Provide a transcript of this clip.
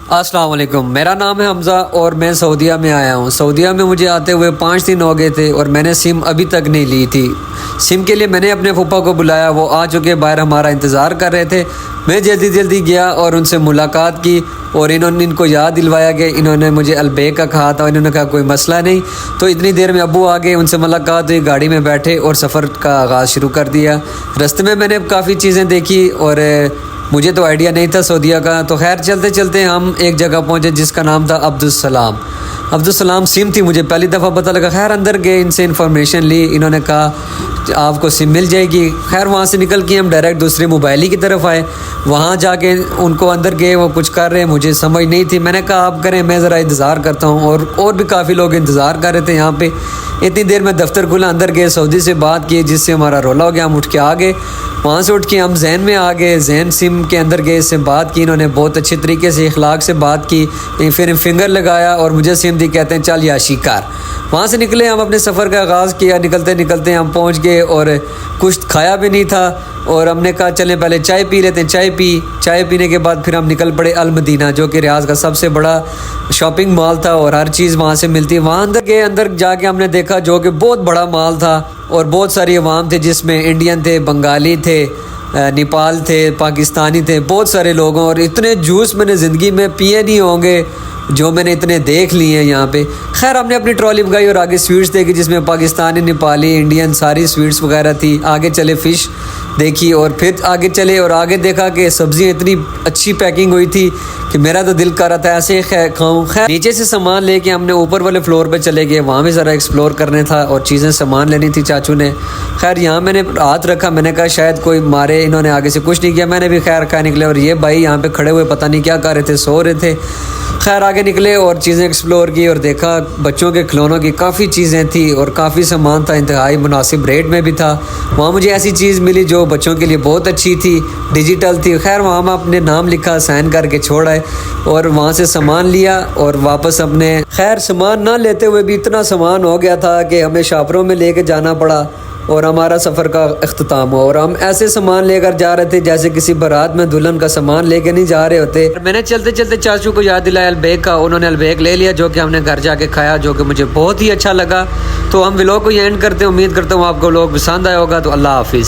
अस्सलाम वालेकुम, मेरा नाम है हमज़ा और मैं सऊदीया में आया हूँ। सऊदीया में मुझे आते हुए 5 दिन हो गए थे और मैंने सिम अभी तक नहीं ली थी। सिम के लिए मैंने अपने फूफा को बुलाया, वो आ चुके, बाहर हमारा इंतज़ार कर रहे थे। मैं जल्दी जल्दी गया और उनसे मुलाकात की और इनको याद दिलवाया कि इन्होंने मुझे अलबेक का कहा था। इन्होंने कहा कोई मसला नहीं। तो इतनी देर में अब्बू आ गए, उनसे मुलाकात हुई, गाड़ी में बैठे और सफ़र का आगाज़ शुरू कर दिया। रास्ते में मैंने काफ़ी चीज़ें देखी और मुझे तो आइडिया नहीं था सऊदीया का। तो खैर चलते चलते हम एक जगह पहुँचे जिसका नाम था अब्दुलसलाम। अब्दुलसलाम सिम थी, मुझे पहली दफ़ा पता लगा। खैर अंदर गए, इनसे इन्फॉर्मेशन ली, इन्होंने कहा आपको सिम मिल जाएगी। खैर वहाँ से निकल के हम डायरेक्ट दूसरे मोबाइल ही की तरफ आए। वहाँ जाके उनको अंदर गए, वो कुछ कर रहे हैं, मुझे समझ नहीं थी। मैंने कहा आप करें, मैं ज़रा इंतज़ार करता हूँ। और भी काफ़ी लोग इंतज़ार कर रहे थे यहाँ पे। इतनी देर में दफ्तर खुला, अंदर गए, सऊदी से बात की, जिससे हमारा रोला हो गया। हम उठ के आ गए, वहाँ से उठ के हम जैन में आ गए। जैन सिम के अंदर गए, इससे बात की, इन्होंने बहुत अच्छे तरीके से इखलाक से बात की। फिर फिंगर लगाया और मुझे सिम दी, कहते हैं चल याशी कर। वहाँ से निकले, हम अपने सफ़र का आगाज़ किया। निकलते निकलते हम पहुँच गए और कुछ खाया भी नहीं था और हमने कहा चलें पहले चाय पी लेते हैं। चाय पीने के बाद फिर हम निकल पड़े अल मदीना, जो कि रियाज़ का सबसे बड़ा शॉपिंग मॉल था और हर चीज़ वहाँ से मिलती है। वहाँ अंदर गए, अंदर जाके हमने देखा जो कि बहुत बड़ा मॉल था और बहुत सारी अवाम थे, जिसमें इंडियन थे, बंगाली थे, नेपाल थे, पाकिस्तानी थे, बहुत सारे लोग। और इतने जूस मैंने ज़िंदगी में पिए नहीं होंगे जो मैंने इतने देख लिए हैं यहाँ पे। खैर हमने अपनी ट्रॉली भगाई और आगे स्वीट्स देखी, जिसमें पाकिस्तानी, नेपाली, इंडियन सारी स्वीट्स वगैरह थी। आगे चले फ़िश देखी और फिर आगे चले और आगे देखा कि सब्ज़ियाँ इतनी अच्छी पैकिंग हुई थी कि मेरा तो दिल कर रहा था ऐसे खाऊँ। खैर नीचे से सामान लेके हमने ऊपर वाले फ्लोर पे चले गए, वहाँ भी ज़रा एक्सप्लोर करने था और चीज़ें सामान लेनी थी चाचू ने। खैर यहाँ मैंने हाथ रखा, मैंने कहा शायद कोई मारे, इन्होंने आगे से कुछ नहीं किया। मैंने भी खैर खा निकले और ये भाई यहाँ पे खड़े हुए पता नहीं क्या कर रहे थे, सो रहे थे। खैर आगे निकले और चीज़ें एक्सप्लोर की और देखा बच्चों के खिलौनों की काफ़ी चीज़ें थी और काफ़ी सामान था, इंतहाई मुनासिब रेट में भी था। वहाँ मुझे ऐसी चीज़ मिली जो बच्चों के लिए बहुत अच्छी थी, डिजिटल थी। खैर वहाँ मैं अपने नाम लिखा, साइन करके छोड़ आए और वहाँ से सामान लिया और वापस अपने। खैर सामान ना लेते हुए भी इतना सामान हो गया था कि हमें शापरों में लेके जाना पड़ा और हमारा सफ़र का अख्ताम हुआ। और हम ऐसे सामान लेकर जा रहे थे जैसे किसी बारात में दुल्हन का सामान लेके नहीं जा रहे होते। मैंने चलते चलते चाचू को याद दिलाया अलबेक का, उन्होंने अलबेक ले लिया, जो कि हमने घर जाके खाया, जो कि मुझे बहुत ही अच्छा लगा। तो हम व्लॉग को एंड करते हैं। उम्मीद करता हूँ आपको व्लॉग पसंद आया होगा। तो अल्लाह हाफिज़।